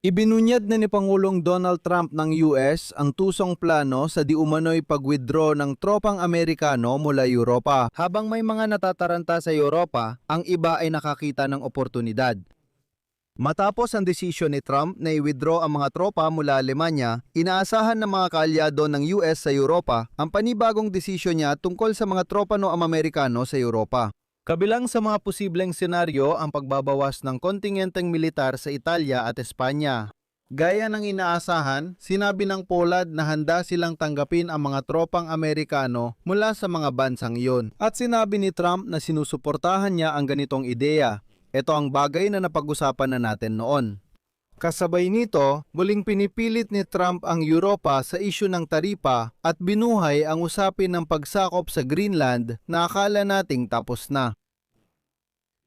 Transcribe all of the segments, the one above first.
Ibinunyad na ni Pangulong Donald Trump ng US ang tusong plano sa di umano'y pag-withdraw ng tropang Amerikano mula Europa. Habang may mga natataranta sa Europa, ang iba ay nakakita ng oportunidad. Matapos ang desisyon ni Trump na i-withdraw ang mga tropa mula Alemanya, inaasahan ng mga kaalyado ng US sa Europa ang panibagong desisyon niya tungkol sa mga tropa no Amerikano sa Europa. Kabilang sa mga posibleng senaryo ang pagbabawas ng kontingenteng militar sa Italia at Espanya. Gaya ng inaasahan, sinabi ng Poland na handa silang tanggapin ang mga tropang Amerikano mula sa mga bansang iyon. At sinabi ni Trump na sinusuportahan niya ang ganitong ideya. Ito ang bagay na napag-usapan na natin noon. Kasabay nito, muling pinipilit ni Trump ang Europa sa isyu ng taripa at binuhay ang usapin ng pagsakop sa Greenland na akala nating tapos na.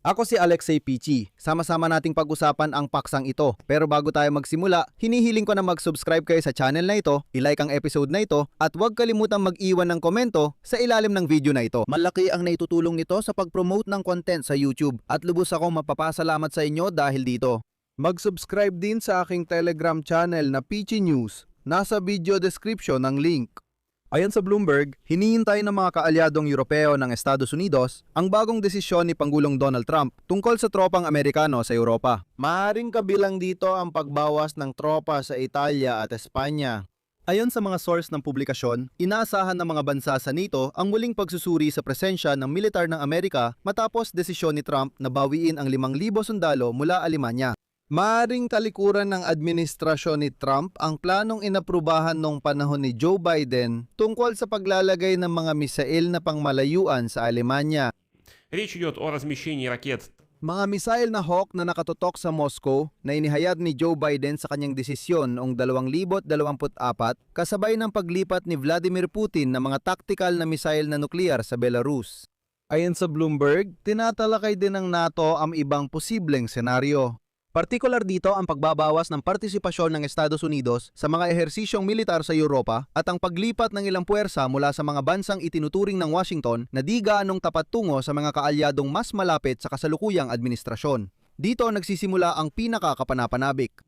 Ako si Alexei Pichi. Sama-sama nating pag-usapan ang paksang ito. Pero bago tayo magsimula, hinihiling ko na mag-subscribe kayo sa channel na ito, i-like ang episode na ito, at huwag kalimutang mag-iwan ng komento sa ilalim ng video na ito. Malaki ang naitutulong nito sa pag-promote ng content sa YouTube at lubos akong mapapasalamat sa inyo dahil dito. Mag-subscribe din sa aking Telegram channel na Pichi News. Nasa video description ng link. Ayon sa Bloomberg, hinihintay ng mga kaalyadong Europeo ng Estados Unidos ang bagong desisyon ni Pangulong Donald Trump tungkol sa tropang Amerikano sa Europa. Maaaring kabilang dito ang pagbawas ng tropa sa Italia at Espanya. Ayon sa mga source ng publikasyon, inaasahan ng mga bansa sa NATO ang muling pagsusuri sa presensya ng militar ng Amerika matapos desisyon ni Trump na bawiin ang 5,000 sundalo mula Alemanya. Maaring talikuran ng administrasyon ni Trump ang planong inaprubahan noong panahon ni Joe Biden tungkol sa paglalagay ng mga misail na pangmalayuan sa Alemanya. Речь идет о размещении ракет. Mga misail na Hawk na nakatutok sa Moscow na inihayag ni Joe Biden sa kanyang desisyon noong 2024 kasabay ng paglipat ni Vladimir Putin ng mga tactical na misail na nuklear sa Belarus. Ayon sa Bloomberg, tinatalakay din ng NATO ang ibang posibleng senaryo. Partikular dito ang pagbabawas ng partisipasyon ng Estados Unidos sa mga ehersisyong militar sa Europa at ang paglipat ng ilang puwersa mula sa mga bansang itinuturing ng Washington na di gaanong tapat tungo sa mga kaalyadong mas malapit sa kasalukuyang administrasyon. Dito nagsisimula ang pinakakapanapanabik.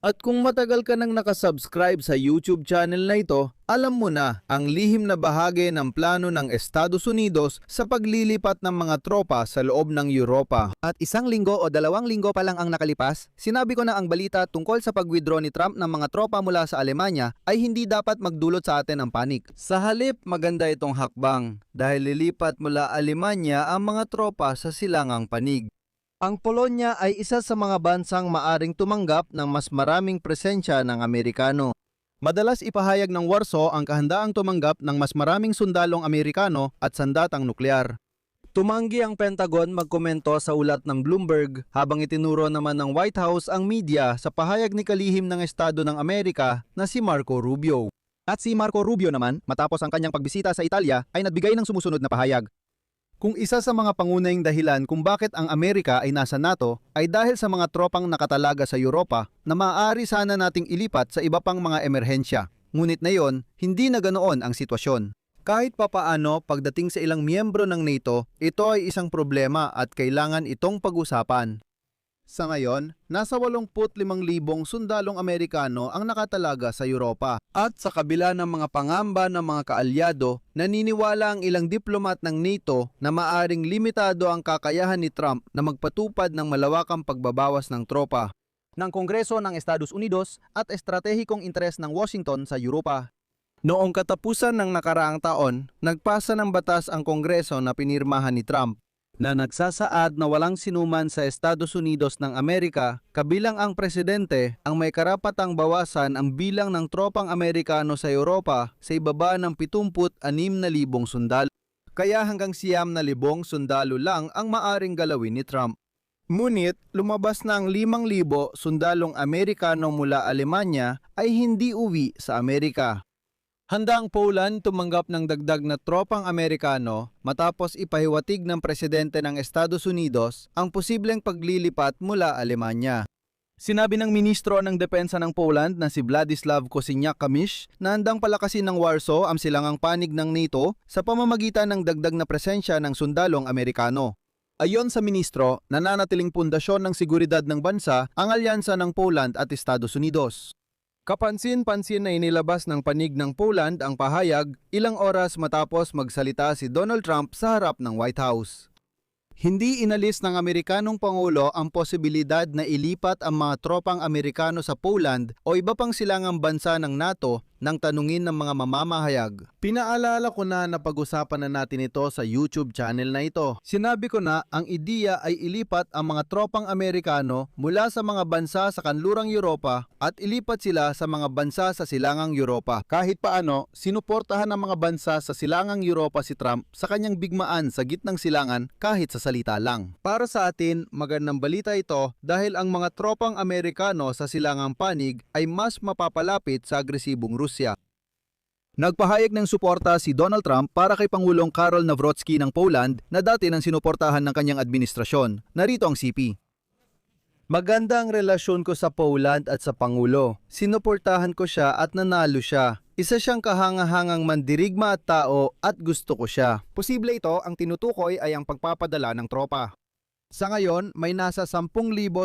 At kung matagal ka nang nakasubscribe sa YouTube channel na ito, alam mo na ang lihim na bahagi ng plano ng Estados Unidos sa paglilipat ng mga tropa sa loob ng Europa. At 1 linggo o 2 linggo pa lang ang nakalipas, sinabi ko na ang balita tungkol sa pag-withdraw ni Trump ng mga tropa mula sa Alemanya ay hindi dapat magdulot sa atin ng panik. Sa halip, maganda itong hakbang dahil lilipat mula Alemanya ang mga tropa sa silangang panig. Ang Polonya ay isa sa mga bansang maaring tumanggap ng mas maraming presensya ng Amerikano. Madalas ipahayag ng Warsaw ang kahandaang tumanggap ng mas maraming sundalong Amerikano at sandatang nuklear. Tumanggi ang Pentagon magkomento sa ulat ng Bloomberg habang itinuro naman ng White House ang media sa pahayag ni kalihim ng Estado ng Amerika na si Marco Rubio. At si Marco Rubio naman, matapos ang kanyang pagbisita sa Italia, ay nagbigay ng sumusunod na pahayag. Kung isa sa mga pangunahing dahilan kung bakit ang Amerika ay nasa NATO ay dahil sa mga tropang nakatalaga sa Europa na maaari sana nating ilipat sa iba pang mga emerhensya. Ngunit ngayon, hindi na ganoon ang sitwasyon. Kahit papaano pagdating sa ilang miyembro ng NATO, ito ay isang problema at kailangan itong pag-usapan. Sa ngayon, nasa 85,000 sundalong Amerikano ang nakatalaga sa Europa. At sa kabila ng mga pangamba ng mga kaalyado, naniniwala ang ilang diplomat ng NATO na maaring limitado ang kakayahan ni Trump na magpatupad ng malawakang pagbabawas ng tropa ng Kongreso ng Estados Unidos at estratehikong interes ng Washington sa Europa. Noong katapusan ng nakaraang taon, nagpasa ng batas ang Kongreso na pinirmahan ni Trump na nagsasaad na walang sinuman sa Estados Unidos ng Amerika, kabilang ang presidente, ang may karapatang bawasan ang bilang ng tropang Amerikano sa Europa sa ibaba ng 76,000 sundalo. Kaya hanggang 9,000 sundalo lang ang maaring galawin ni Trump. Ngunit, lumabas na ang 5,000 sundalong Amerikano mula Alemanya ay hindi uwi sa Amerika. Handa ang Poland tumanggap ng dagdag na tropang Amerikano matapos ipahiwatig ng presidente ng Estados Unidos ang posibleng paglilipat mula Alemanya. Sinabi ng ministro ng depensa ng Poland na si Władysław Kosiniak-Kamysz na handang palakasin ng Warsaw ang silangang panig ng NATO sa pamamagitan ng dagdag na presensya ng sundalong Amerikano. Ayon sa ministro, nananatiling pundasyon ng seguridad ng bansa ang alyansa ng Poland at Estados Unidos. Kapansin-pansin na inilabas ng panig ng Poland ang pahayag ilang oras matapos magsalita si Donald Trump sa harap ng White House. Hindi inalis ng Amerikanong Pangulo ang posibilidad na ilipat ang mga tropang Amerikano sa Poland o iba pang silangang bansa ng NATO nang tanungin ng mga mamamahayag. Pinaalala ko na napag-usapan na natin ito sa YouTube channel na ito. Sinabi ko na ang ideya ay ilipat ang mga tropang Amerikano mula sa mga bansa sa kanlurang Europa at ilipat sila sa mga bansa sa silangang Europa. Kahit paano, sinuportahan ng mga bansa sa silangang Europa si Trump sa kanyang bigmaan sa gitnang silangan kahit sa salita lang. Para sa atin, magandang balita ito dahil ang mga tropang Amerikano sa silangang panig ay mas mapapalapit sa agresibong Rusya. Nagpahayag ng suporta si Donald Trump para kay Pangulong Karol Nawrocki ng Poland na dati nang sinuportahan ng kanyang administrasyon. Narito ang CP. Maganda ang relasyon ko sa Poland at sa Pangulo. Sinuportahan ko siya at nanalo siya. Isa siyang kahangahangang mandirigma at tao at gusto ko siya. Posible ito, ang tinutukoy ay ang pagpapadala ng tropa. Sa ngayon, may nasa 10,000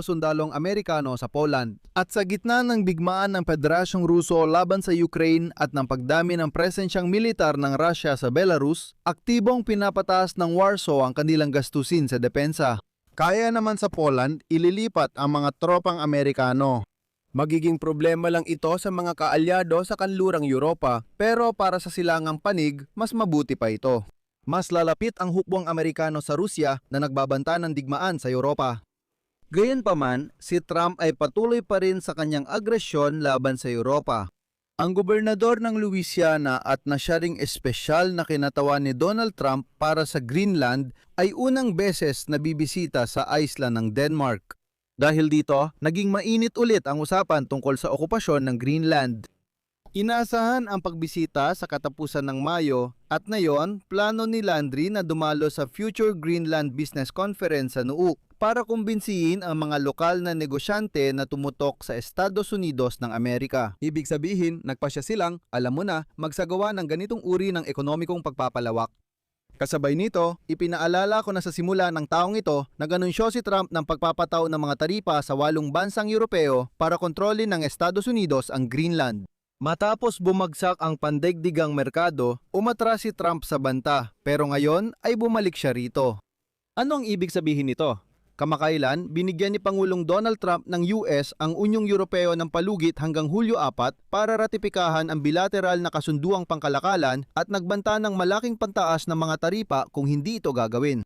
sundalong Amerikano sa Poland. At sa gitna ng bigmaan ng Federasyong Ruso laban sa Ukraine at ng pagdami ng presensyang militar ng Russia sa Belarus, aktibong pinapataas ng Warsaw ang kanilang gastusin sa depensa. Kaya naman sa Poland, ililipat ang mga tropang Amerikano. Magiging problema lang ito sa mga kaalyado sa kanlurang Europa, pero para sa silangang panig, mas mabuti pa ito. Mas lalapit ang hukbong Amerikano sa Rusya na nagbabanta ng digmaan sa Europa. Gayunpaman, si Trump ay patuloy pa rin sa kanyang agresyon laban sa Europa. Ang gobernador ng Louisiana at na siya ring espesyal na kinatawan ni Donald Trump para sa Greenland ay unang beses na bibisita sa island ng Denmark. Dahil dito, naging mainit ulit ang usapan tungkol sa okupasyon ng Greenland. Inaasahan ang pagbisita sa katapusan ng Mayo at ngayon, plano ni Landry na dumalo sa Future Greenland Business Conference sa Nuuk para kumbinsihin ang mga lokal na negosyante na tumutok sa Estados Unidos ng Amerika. Ibig sabihin, nagpasya silang, alam mo na, magsagawa ng ganitong uri ng ekonomikong pagpapalawak. Kasabay nito, ipinaalala ko na sa simula ng taong ito, nag-anunsyo si Trump ng pagpapataw ng mga taripa sa 8 bansang Europeo para kontrolin ng Estados Unidos ang Greenland. Matapos bumagsak ang pandaigdigang merkado, umatras si Trump sa banta, pero ngayon ay bumalik siya rito. Ano ang ibig sabihin nito? Kamakailan, binigyan ni Pangulong Donald Trump ng US ang Unyong Europeo ng palugit hanggang Hulyo 4 para ratipikahan ang bilateral na kasunduang pangkalakalan at nagbanta ng malaking pantaas ng mga taripa kung hindi ito gagawin.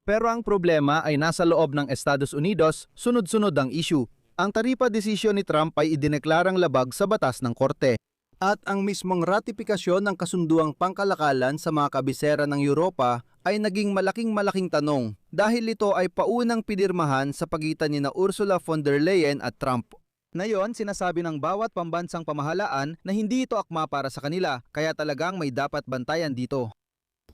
Pero ang problema ay nasa loob ng Estados Unidos, sunod-sunod ang issue. Ang taripa desisyon ni Trump ay idineklarang labag sa batas ng korte. At ang mismong ratipikasyon ng kasunduang pangkalakalan sa mga kabisera ng Europa ay naging malaking tanong dahil ito ay paunang pinirmahan sa pagitan ni Ursula von der Leyen at Trump. Ngayon, sinasabi ng bawat pambansang pamahalaan na hindi ito akma para sa kanila, kaya talagang may dapat bantayan dito.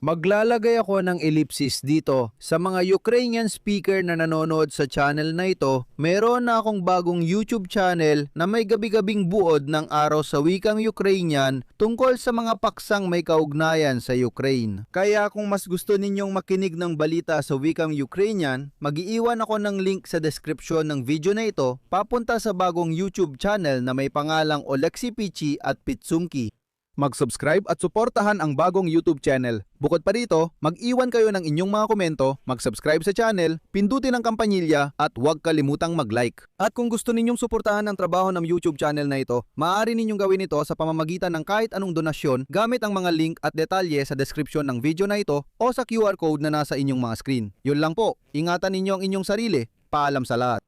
Maglalagay ako ng ellipsis dito. Sa mga Ukrainian speaker na nanonood sa channel na ito, meron na akong bagong YouTube channel na may gabi-gabing buod ng araw sa wikang Ukrainian tungkol sa mga paksang may kaugnayan sa Ukraine. Kaya kung mas gusto ninyong makinig ng balita sa wikang Ukrainian, mag-iiwan ako ng link sa description ng video na ito papunta sa bagong YouTube channel na may pangalang Oleksii Pichi at Pitsumki. Mag-subscribe at suportahan ang bagong YouTube channel. Bukod pa rito, mag-iwan kayo ng inyong mga komento, mag-subscribe sa channel, pindutin ang kampanilya at huwag kalimutang mag-like. At kung gusto ninyong suportahan ang trabaho ng YouTube channel na ito, maaari ninyong gawin ito sa pamamagitan ng kahit anong donasyon gamit ang mga link at detalye sa description ng video na ito o sa QR code na nasa inyong mga screen. Yun lang po, ingatan ninyo ang inyong sarili. Paalam sa lahat.